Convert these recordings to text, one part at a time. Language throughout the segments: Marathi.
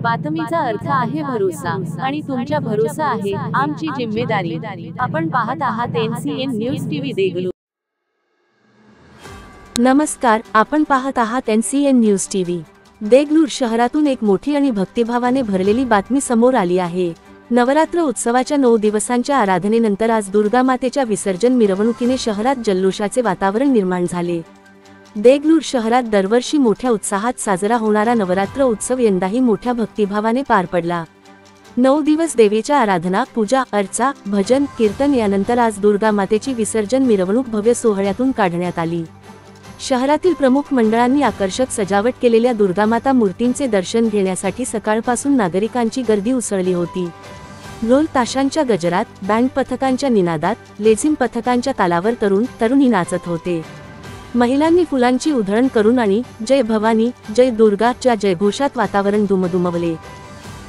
बातमीचा अर्थ आहे भरोसा आणि तुमच्या भरोसा आहे आमची जिम्मेदारी। आपण पाहत आहात NCN न्यूज टीव्ही देगलूर। नमस्कार, आपण पाहत आहात NCN न्यूज टीव्ही। देगलूर शहरातून एक मोठी आणि भक्तिभावाने भरलेली बातमी समोर आली आहे। नवरात्र उत्सवाच्या 9 दिवसांच्या आराधनेनंतर आज दुर्गा मातेच्या विसर्जन मिरवणुकीने शहरात जल्लोषाचे वातावरण निर्माण झाले। देगलूर शहरात दरवर्षी मोठ्या उत्साहात साजरा होणारा नवरात्र उत्सव यंदाही मोठ्या भक्तिभावाने पार पडला। 9 दिवस देवीच्या आराधना, पूजा अर्चा, भजन कीर्तन यानंतर आज दुर्गा मातेची विसर्जन मिरवणूक भव्य सोहळ्यातून काढण्यात आली। शहरातील प्रमुख मंडळांनी आकर्षक सजावट केलेल्या दुर्गामाता मूर्तींचे दर्शन घेण्यासाठी सकाळपासून नागरिकांची गर्दी उसळली होती। ढोल ताशांच्या गजरात, बँड पथकांच्या निनादात, लेझिम पथकांच्या तालावर तरुणी नाचत होते। महिलांनी फुलांची उधळण करून आणि जय भवानी जय दुर्गाच्या जयघोषात वातावरण दुमदुमवले।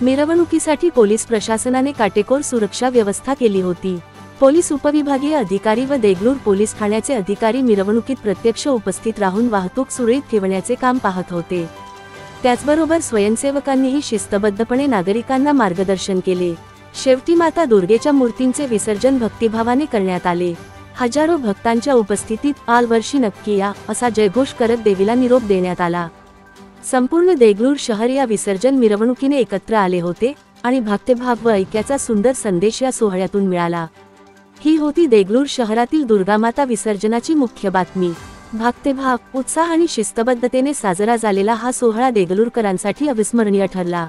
मिरवणुकीसाठी पोलीस प्रशासनाने काटेकोर सुरक्षा व्यवस्था केली होती। पोलीस उपविभागीय अधिकारी व देगलूर पोलीस ठाण्याचे अधिकारी मिरवणुकीत प्रत्यक्ष उपस्थित राहून वाहतूक सुरळीत ठेवण्याचे काम पाहत होते। त्याचबरोबर स्वयंसेवकांनीही शिस्तबद्धपणे नागरिकांना मार्गदर्शन केले। शेवटी माता दुर्गेच्या मूर्तींचे विसर्जन भक्तिभावाने करण्यात आले। हजारो भक्तांच्या उपस्थितीत आल वर्षी नक्की या असा जयघोष करत देवीला निरोप देण्यात आला। संपूर्ण देगलूर शहर या विसर्जन मिरवणुकीने एकत्र आले होते आणि भक्तिभाव व ऐक्याचा सुंदर संदेश या सोहळ्यातून मिळाला। ही होती देगलूर शहरातील दुर्गामाता विसर्जनाची मुख्य बातमी। भक्तिभाव, उत्साह आणि शिस्तबद्धतेने साजरा झालेला हा सोहळा देगलूरकरांसाठी अविस्मरणीय ठरला।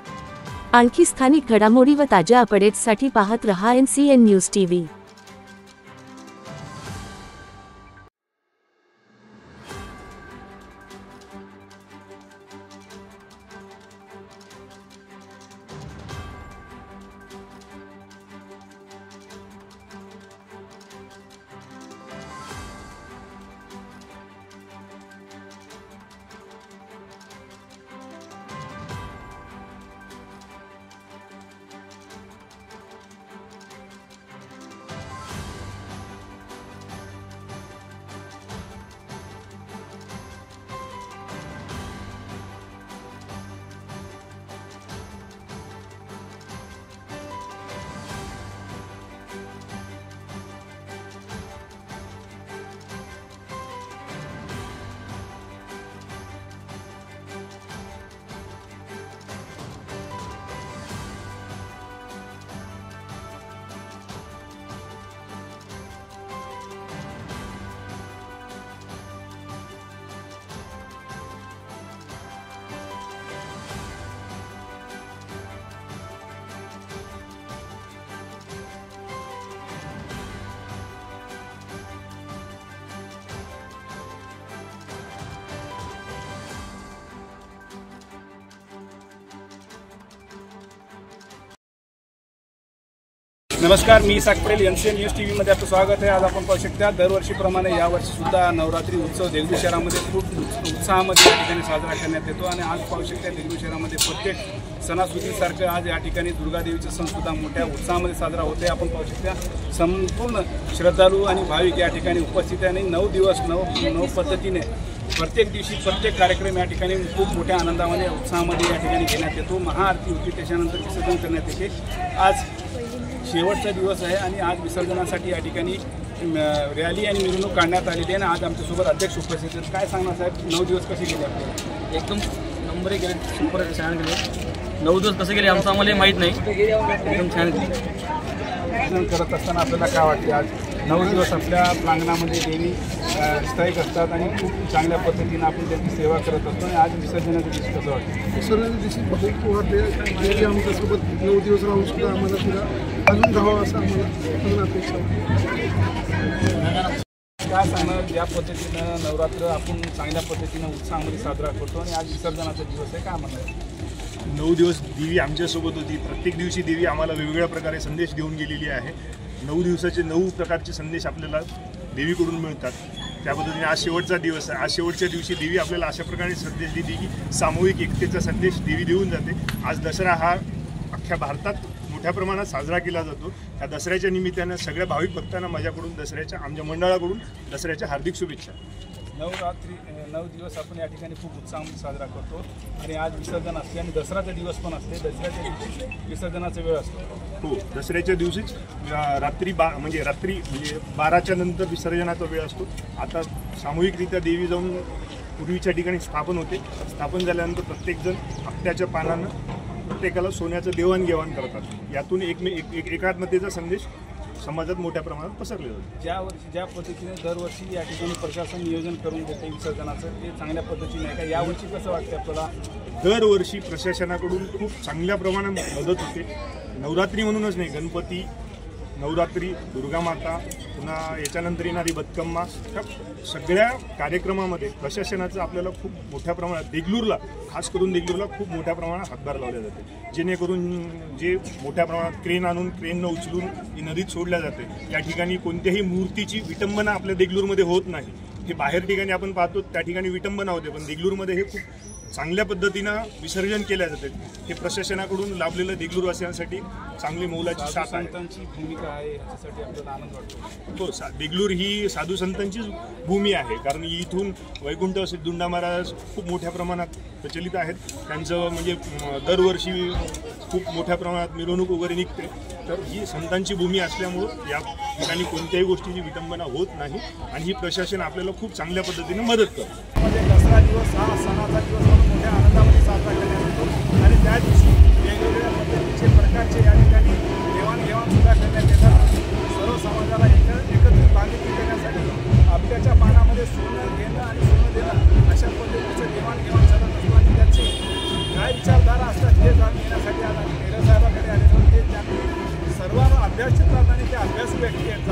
आणखी स्थानिक घडामोडी व ताज्या अपडेट्ससाठी पाहत रहा NCN न्यूज टीव्ही। नमस्कार, मी Isak Patel. NCN news TV मध्ये आपलं स्वागत आहे। आज आपण पाहू शकता दरवर्षीप्रमाणे यावर्षी सुद्धा नवरात्री उत्सव देगलूर शहरामध्ये खूप उत्साहामध्ये या ठिकाणी साजरा करण्यात येतो आणि आज पाहू शकता देगलूर शहरामध्ये प्रत्येक सणासुदीसारखं आज या ठिकाणी दुर्गादेवीचा सण सुद्धा मोठ्या उत्साहामध्ये साजरा होते। आपण पाहू शकता संपूर्ण श्रद्धाळू आणि भाविक या ठिकाणी उपस्थित आहे आणि 9 दिवस नऊ पद्धतीने प्रत्येक दिवशी प्रत्येक कार्यक्रम या ठिकाणी खूप मोठ्या आनंदामध्ये उत्साहामध्ये या ठिकाणी घेण्यात येतो। महाआरती होती, त्याच्यानंतर विसर्जन करण्यात येते। आज शेवटचा दिवस आहे आणि आज विसर्जनासाठी या ठिकाणी रॅली आणि मिरवणूक काढण्यात आलेली आहे। आज आमच्यासोबत अध्यक्ष उपस्थित आहेत। काय सांगणार साहेब, 9 दिवस कसे गेले आपल्याला? एकदम नंबर एक गेले, सुपर छान गेले। 9 दिवस कसे गेले आमचं आम्हाला माहीत नाही, एकदम छान गेले। करत असताना आपल्याला काय वाटते? आज 9 दिवस आपल्या प्रांगणामध्ये देवी स्थायिक असतात आणि खूप चांगल्या पद्धतीने आपण त्यांची सेवा करत असतो आणि आज विसर्जनाच्या दिवशी कसं वाटतं? विसर्जनाच्या दिवशी खूप वाटते। आमच्यासोबत 9 दिवस राहून सुद्धा आम्हाला सुद्धा अजून राहावं असं आम्हाला अपेक्षा होती। काय सांगणार, या पद्धतीनं नवरात्र आपण चांगल्या पद्धतीनं उत्साहामध्ये साजरा करतो आणि आज विसर्जनाचा दिवस आहे, काय म्हणणार? 9 दिवस देवी आमच्यासोबत होती। प्रत्येक दिवशी देवी आम्हाला वेगवेगळ्या प्रकारे संदेश देऊन गेलेली आहे। 9 दिवसाचे 9 प्रकारचे संदेश आपल्याला देवीकडून मिळतात। त्या पद्धतीने आज शेवटचा दिवस आहे। आज शेवटच्या दिवशी देवी आपल्याला अशा प्रकारे संदेश दिली की सामूहिक एकतेचा संदेश देवी देऊन जाते। आज दसरा हा अख्ख्या भारतात मोठ्या प्रमाणात साजरा केला जातो। त्या दसऱ्याच्या निमित्तानं सगळ्या भाविक भक्तांना माझ्याकडून दसऱ्याच्या, आमच्या मंडळाकडून दसऱ्याच्या हार्दिक शुभेच्छा। 9 दिवस आपण या ठिकाणी खूप उत्साहाने साजरा करतो आणि आज विसर्जन असते आणि दसराचा दिवस पण असते. दसऱ्याच्या दिवशी विसर्जनाचा वेळ असतो. हो, दसऱ्याच्या दिवशीच रात्री 12च्या नंतर विसर्जनाचा वेळ असतो. आता सामूहिकरित्या देवी जाऊन पूर्वीच्या ठिकाणी स्थापन होते. स्थापन झाल्यानंतर प्रत्येकजण आपट्याच्या पानानं प्रत्येकाला सोन्याचं देवाणघेवाण करतात. यातून एकात्मतेचा संदेश समाजात मोठ्या प्रमाणात पसरले जातो. ज्या पद्धतीने दरवर्षी या ठिकाणी प्रशासन नियोजन करून देते विसर्जनाचं, ते चांगल्या पद्धतीने आहे का? यावर्षी कसं वाटतं आपल्याला? दरवर्षी प्रशासनाकडून खूप चांगल्या प्रमाणात मदत होते. नवरात्री म्हणूनच नाही, गणपती, नवरात्री, दुर्गामाता, पुन्हा याच्यानंतर येणारी बतकम्मा, ह्या सगळ्या कार्यक्रमामध्ये प्रशासनाचं आपल्याला खूप मोठ्या प्रमाणात देगलूरला, खास करून देगलूरला खूप मोठ्या प्रमाणात हातभार लावले जाते. जेणेकरून जे मोठ्या प्रमाणात क्रेन आणून क्रेननं उचलून ही नदीत सोडल्या जाते. या ठिकाणी कोणत्याही मूर्तीची विटंबना आपल्या देगलूरमध्ये होत नाही. हे बाहेर ठिकाणी आपण पाहतो त्या ठिकाणी विटंबना होते, पण देगलूरमध्ये हे खूप चांगल्या पद्धतीनं विसर्जन केल्या जाते. हे प्रशासनाकडून लाभलेलं देगलूरवासियांसाठी चांगली मौलाची साथ आहे. संतांची भूमिका आहे, याच्यासाठी आपल्याला आनंद वाटतो. हो, देगलूर ही साधू संतांचीच भूमी आहे. कारण इथून वैकुंठ सिद्धुंडा महाराज खूप मोठ्या प्रमाणात प्रचलित आहेत. त्यांचं म्हणजे दरवर्षी खूप मोठ्या प्रमाणात मिरवणूक वगैरे निघते. तर ही संतांची भूमी असल्यामुळं या ठिकाणी कोणत्याही गोष्टीची विटंबना होत नाही आणि ही प्रशासन आपल्याला खूप चांगल्या पद्धतीने मदत करतं. म्हणजे दसरा दिवस हा सणाचा दिवस म्हणून मोठ्या आनंदामध्ये साजरा करण्यात येतो आणि त्या दिवशी वेगवेगळ्या पद्धतीचे प्रकारचे या ठिकाणी देवाणघेवाण सुद्धा करण्यात येतात. सर्व समाजाला एकत्रित बांधिलकी करण्यासाठी आपल्याच्या पानामध्ये सोनं घेणं आणि सोनं देणं अशा पद्धतीचं देवाणघेवाण करत असताना त्याचे काय विचारधारा असतात हे जाणून घेण्यासाठी आज आम्ही मेहर साहेबांकडे आलेलो. ते त्यांनी सर्वांना अभ्यास क्षेत्रात आणि ते अभ्यासू व्यक्ती आहेत.